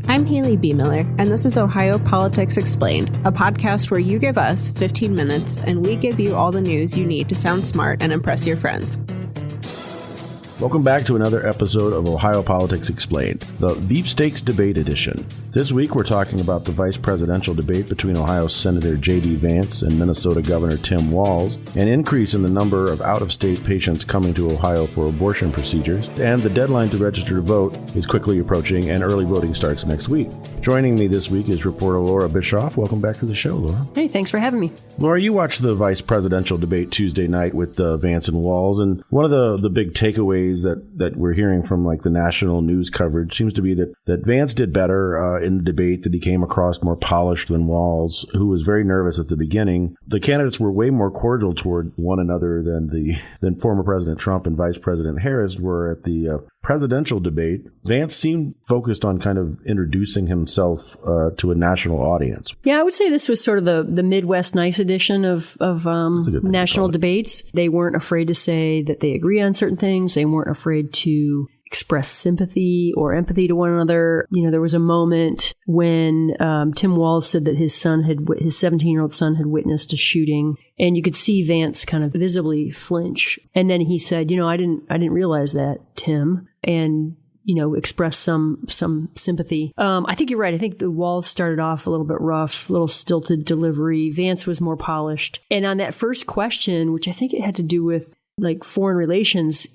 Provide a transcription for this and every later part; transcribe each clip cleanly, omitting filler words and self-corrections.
I'm Haley B. Miller, and this is Ohio Politics Explained, a podcast where you give us 15 minutes and we give you all the news you need to sound smart and impress your friends. Welcome back to another episode of Ohio Politics Explained, the veepstakes debate edition. This week we're talking about the vice presidential debate between Ohio Senator J.D. Vance and Minnesota Governor Tim Walz, an increase in the number of out-of-state patients coming to Ohio for abortion procedures, and the deadline to register to vote is quickly approaching and early voting starts next week. Joining me this week is reporter Laura Bischoff. Welcome back to the show, Laura. Hey, thanks for having me. Laura, you watched the vice presidential debate Tuesday night with Vance and Walz, and one of the big takeaways that we're hearing from like the national news coverage seems to be that Vance did better in the debate, that he came across more polished than Walz, who was very nervous at the beginning. The candidates were way more cordial toward one another than former President Trump and Vice President Harris were at the presidential debate. Vance seemed focused on kind of introducing himself to a national audience. Yeah, I would say this was sort of the Midwest nice edition of national debates. They weren't afraid to say that they agree on certain things. They weren't afraid to express sympathy or empathy to one another. You know, there was a moment when Tim Walz said that his 17-year-old son had witnessed a shooting, and you could see Vance kind of visibly flinch. And then he said, I didn't realize that, Tim, and express some sympathy. I think you're right. I think the Walz started off a little bit rough, a little stilted delivery. Vance was more polished. And on that first question, which I think it had to do with like foreign relations,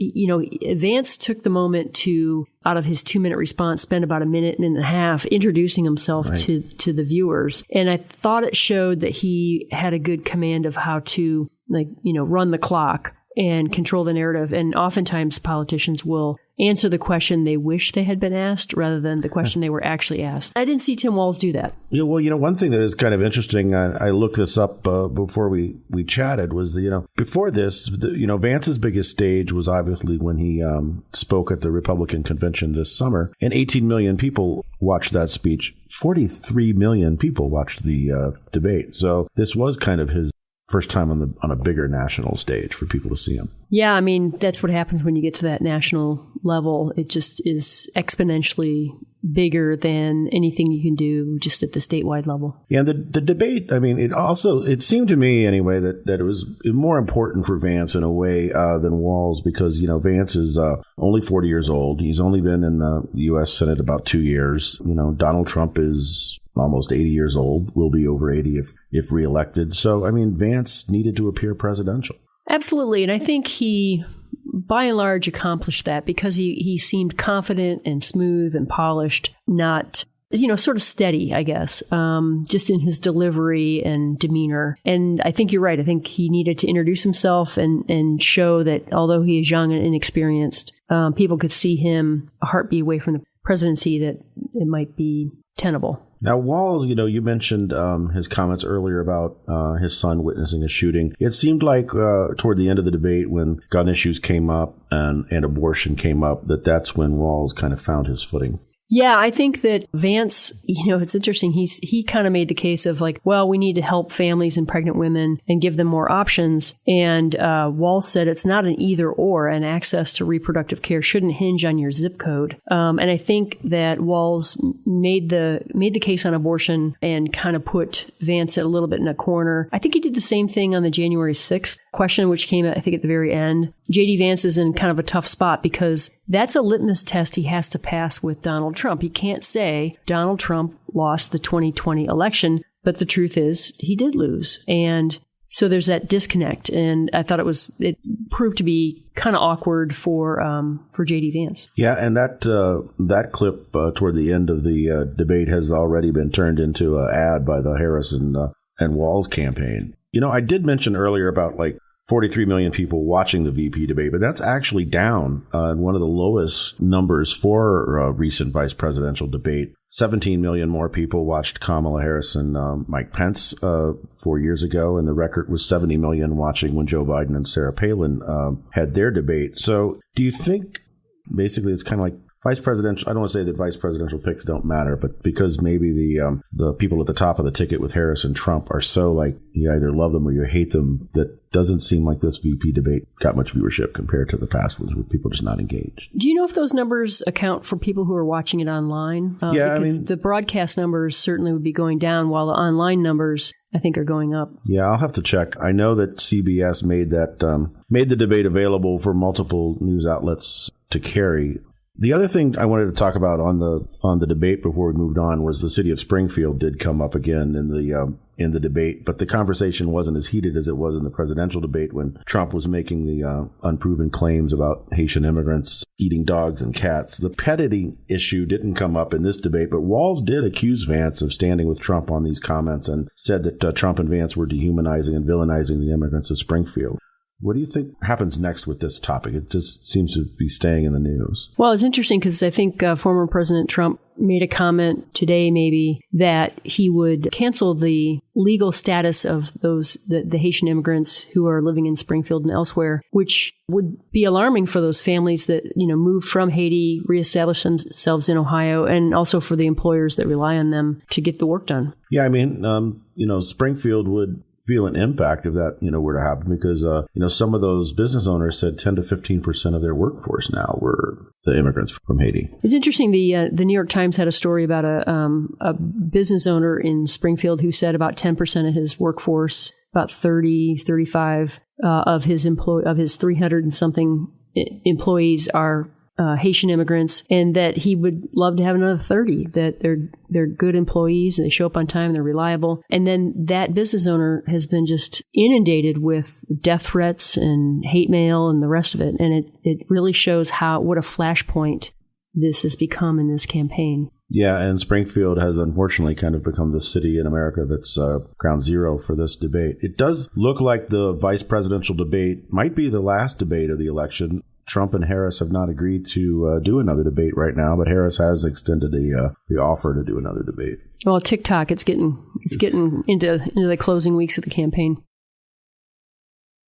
Vance took the moment to, out of his 2-minute response, spend about a minute and a half introducing himself to the viewers. And I thought it showed that he had a good command of how to run the clock and control the narrative. And oftentimes politicians will answer the question they wish they had been asked rather than the question they were actually asked. I didn't see Tim Walz do that. Yeah, well, one thing that is kind of interesting, I looked this up before we chatted, was before this, Vance's biggest stage was obviously when he spoke at the Republican convention this summer, and 18 million people watched that speech. 43 million people watched the debate. So this was kind of his first time on a bigger national stage for people to see him. Yeah, I mean, that's what happens when you get to that national level. It just is exponentially bigger than anything you can do just at the statewide level. Yeah, the debate, I mean, it seemed to me anyway that it was more important for Vance in a way than Walz, because, Vance is only 40 years old. He's only been in the U.S. Senate about 2 years. Donald Trump is almost 80 years old, will be over 80 if reelected. So, I mean, Vance needed to appear presidential. Absolutely. And I think he, by and large, accomplished that because he seemed confident and smooth and polished, not, sort of steady, I guess, just in his delivery and demeanor. And I think you're right. I think he needed to introduce himself and show that although he is young and inexperienced, people could see him a heartbeat away from the presidency, that it might be tenable. Now, Walz, you mentioned his comments earlier about his son witnessing a shooting. It seemed like toward the end of the debate, when gun issues came up and abortion came up, that's when Walz kind of found his footing. Yeah, I think that Vance, it's interesting. He kind of made the case of like, well, we need to help families and pregnant women and give them more options. And Walz said it's not an either or, and access to reproductive care shouldn't hinge on your zip code. And I think that Walz made the case on abortion and kind of put Vance a little bit in a corner. I think he did the same thing on the January 6th question, which came, I think, at the very end. J.D. Vance is in kind of a tough spot because that's a litmus test he has to pass with Donald Trump. He can't say Donald Trump lost the 2020 election, but the truth is he did lose. And so there's that disconnect. And I thought it proved to be kind of awkward for J.D. Vance. Yeah, and that clip toward the end of the debate has already been turned into an ad by the Harris and Walz campaign. I did mention earlier about 43 million people watching the VP debate, but that's actually down one of the lowest numbers for a recent vice presidential debate. 17 million more people watched Kamala Harris and Mike Pence 4 years ago, and the record was 70 million watching when Joe Biden and Sarah Palin had their debate. So do you think basically it's kind of like vice presidential, I don't want to say that vice presidential picks don't matter, but because maybe the people at the top of the ticket with Harris and Trump are so like, you either love them or you hate them, that doesn't seem like this VP debate got much viewership compared to the past ones with people just not engaged. Do you know if those numbers account for people who are watching it online? Yeah, because the broadcast numbers certainly would be going down while the online numbers, I think, are going up. Yeah, I'll have to check. I know that CBS made the debate available for multiple news outlets to carry. The other thing I wanted to talk about on the debate before we moved on was the city of Springfield did come up again in the debate, but the conversation wasn't as heated as it was in the presidential debate when Trump was making the unproven claims about Haitian immigrants eating dogs and cats. The pet eating issue didn't come up in this debate, but Walz did accuse Vance of standing with Trump on these comments and said that Trump and Vance were dehumanizing and villainizing the immigrants of Springfield. What do you think happens next with this topic? It just seems to be staying in the news. Well, it's interesting because I think former President Trump made a comment today maybe that he would cancel the legal status of the Haitian immigrants who are living in Springfield and elsewhere, which would be alarming for those families that, moved from Haiti, reestablished themselves in Ohio, and also for the employers that rely on them to get the work done. Yeah, I mean, Springfield would feel an impact if that, were to happen because, some of those business owners said 10 to 15% of their workforce now were the immigrants from Haiti. It's interesting. The New York Times had a story about a business owner in Springfield who said about 10% of his workforce, about 35 of his 300 and something employees are Haitian immigrants, and that he would love to have another 30, that they're good employees and they show up on time and they're reliable. And then that business owner has been just inundated with death threats and hate mail and the rest of it. And it really shows what a flashpoint this has become in this campaign. Yeah, and Springfield has unfortunately kind of become the city in America that's ground zero for this debate. It does look like the vice presidential debate might be the last debate of the election. Trump and Harris have not agreed to do another debate right now, but Harris has extended the offer to do another debate. Well, TikTok, it's getting into the closing weeks of the campaign.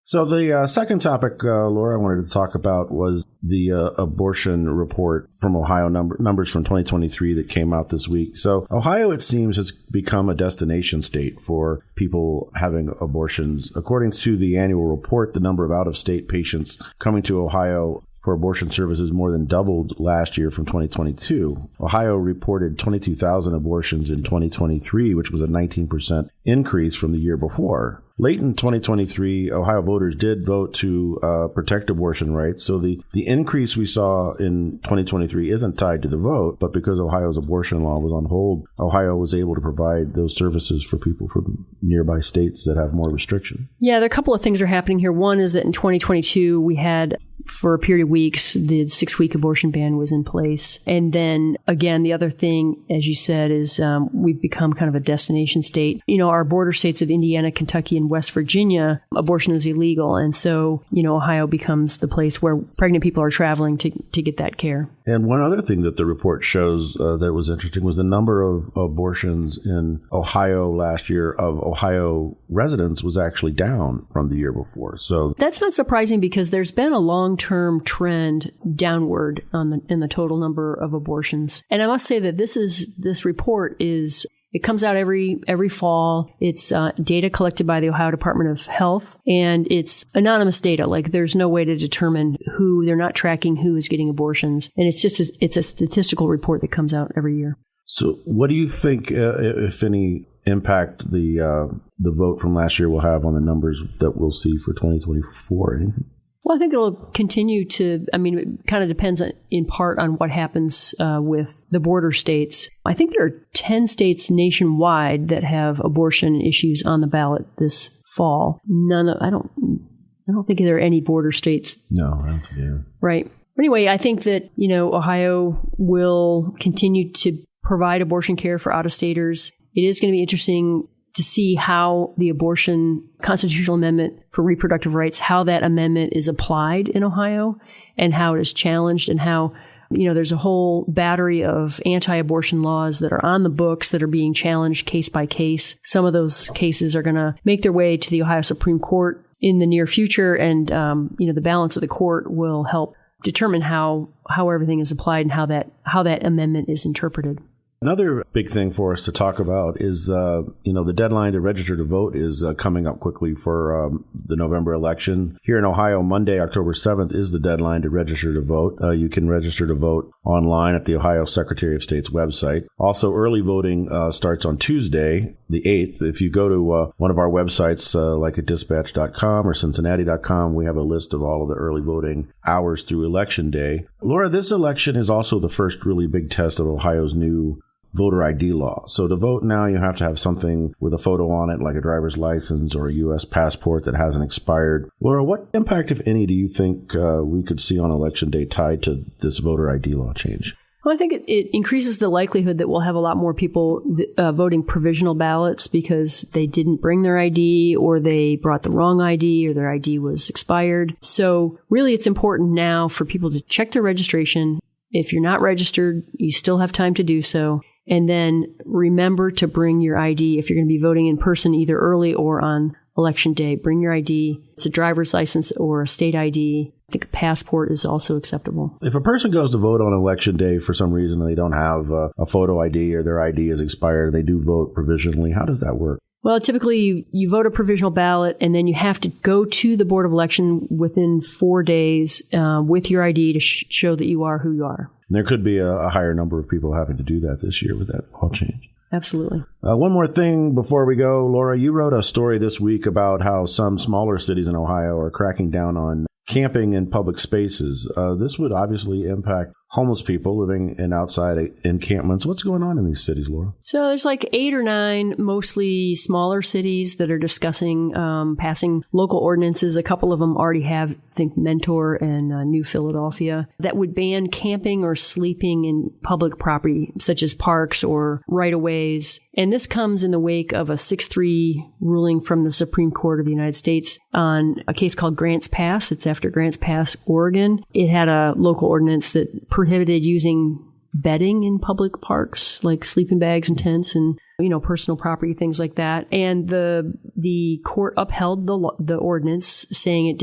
So the second topic, Laura, I wanted to talk about was the abortion report from Ohio, numbers from 2023 that came out this week. So Ohio, it seems, has become a destination state for people having abortions. According to the annual report, the number of out-of-state patients coming to Ohio for abortion services more than doubled last year from 2022. Ohio reported 22,000 abortions in 2023, which was a 19% increase from the year before. Late in 2023, Ohio voters did vote to protect abortion rights. So the increase we saw in 2023 isn't tied to the vote, but because Ohio's abortion law was on hold, Ohio was able to provide those services for people from nearby states that have more restriction. Yeah, there are a couple of things are happening here. One is that in 2022, we had, for a period of weeks, the 6-week abortion ban was in place. And then, again, the other thing, as you said, is we've become kind of a destination state. Our border states of Indiana, Kentucky, and West Virginia, abortion is illegal. And so, Ohio becomes the place where pregnant people are traveling to get that care. And one other thing that the report shows that was interesting was the number of abortions in Ohio last year of Ohio residents was actually down from the year before. So that's not surprising because there's been a long-term trend downward in the total number of abortions. And I must say that this report it comes out every fall. It's data collected by the Ohio Department of Health, and it's anonymous data. Like there's no way to determine they're not tracking who is getting abortions, and it's a statistical report that comes out every year. So, what do you think, if any, impact the vote from last year will have on the numbers that we'll see for 2024? Anything? Well, I think it'll continue to, it kind of depends in part on what happens with the border states. I think there are 10 states nationwide that have abortion issues on the ballot this fall. I don't think there are any border states. No, I don't think there are. Right. Anyway, I think that, Ohio will continue to provide abortion care for out-of-staters. It is going to be interesting to see how the abortion constitutional amendment for reproductive rights, how that amendment is applied in Ohio and how it is challenged and how, there's a whole battery of anti-abortion laws that are on the books that are being challenged case by case. Some of those cases are going to make their way to the Ohio Supreme Court in the near future. And, the balance of the court will help determine how everything is applied and how that amendment is interpreted. Another big thing for us to talk about is, the deadline to register to vote is coming up quickly for the November election. Here in Ohio, Monday, October 7th is the deadline to register to vote. You can register to vote online at the Ohio Secretary of State's website. Also, early voting starts on Tuesday, the 8th. If you go to one of our websites, like at dispatch.com or cincinnati.com, we have a list of all of the early voting hours through Election Day. Laura, this election is also the first really big test of Ohio's new voter ID law. So to vote now, you have to have something with a photo on it, like a driver's license or a U.S. passport that hasn't expired. Laura, what impact, if any, do you think we could see on Election Day tied to this voter ID law change? Well, I think it increases the likelihood that we'll have a lot more people voting provisional ballots because they didn't bring their ID or they brought the wrong ID or their ID was expired. So really, it's important now for people to check their registration. If you're not registered, you still have time to do so. And then remember to bring your ID if you're going to be voting in person, either early or on Election Day. Bring your ID. It's a driver's license or a state ID. I think a passport is also acceptable. If a person goes to vote on Election Day for some reason and they don't have a photo ID or their ID is expired, they do vote provisionally, how does that work? Well, typically you vote a provisional ballot and then you have to go to the Board of Election within 4 days with your ID to show that you are who you are. And there could be a higher number of people having to do that this year with that law change. Absolutely. One more thing before we go, Laura, you wrote a story this week about how some smaller cities in Ohio are cracking down on camping in public spaces. This would obviously impact homeless people living in outside encampments. What's going on in these cities, Laura? So there's like 8 or 9 mostly smaller cities that are discussing passing local ordinances. A couple of them already have, I think, Mentor and New Philadelphia, that would ban camping or sleeping in public property, such as parks or right-of-ways. And this comes in the wake of a 6-3 ruling from the Supreme Court of the United States on a case called Grants Pass. It's after Grants Pass, Oregon. It had a local ordinance that prohibited using bedding in public parks, like sleeping bags and tents and, personal property, things like that. And the court upheld the ordinance, saying it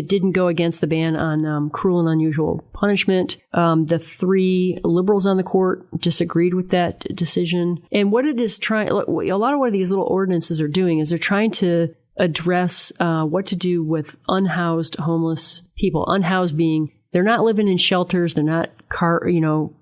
didn't go against the ban on cruel and unusual punishment. The 3 liberals on the court disagreed with that decision. And what it is a lot of what these little ordinances are doing is they're trying to address what to do with unhoused homeless people. Unhoused being they're not living in shelters. They're not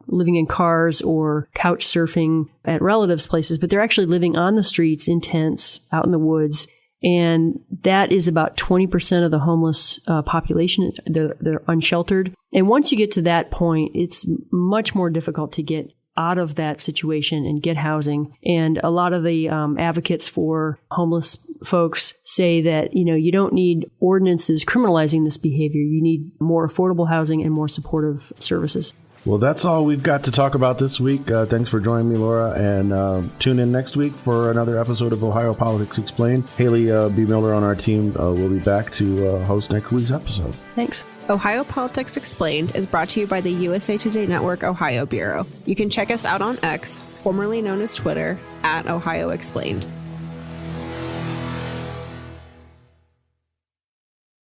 living in cars or couch surfing at relatives' places, but they're actually living on the streets in tents out in the woods. And that is about 20% of the homeless population. They're unsheltered. And once you get to that point, it's much more difficult to get out of that situation and get housing. And a lot of the advocates for homeless folks say that, you don't need ordinances criminalizing this behavior. You need more affordable housing and more supportive services. Well, that's all we've got to talk about this week. Thanks for joining me, Laura, and tune in next week for another episode of Ohio Politics Explained. Haley B. Miller on our team will be back to host next week's episode. Thanks. Ohio Politics Explained is brought to you by the USA Today Network Ohio Bureau. You can check us out on X, formerly known as Twitter, @Ohio Explained.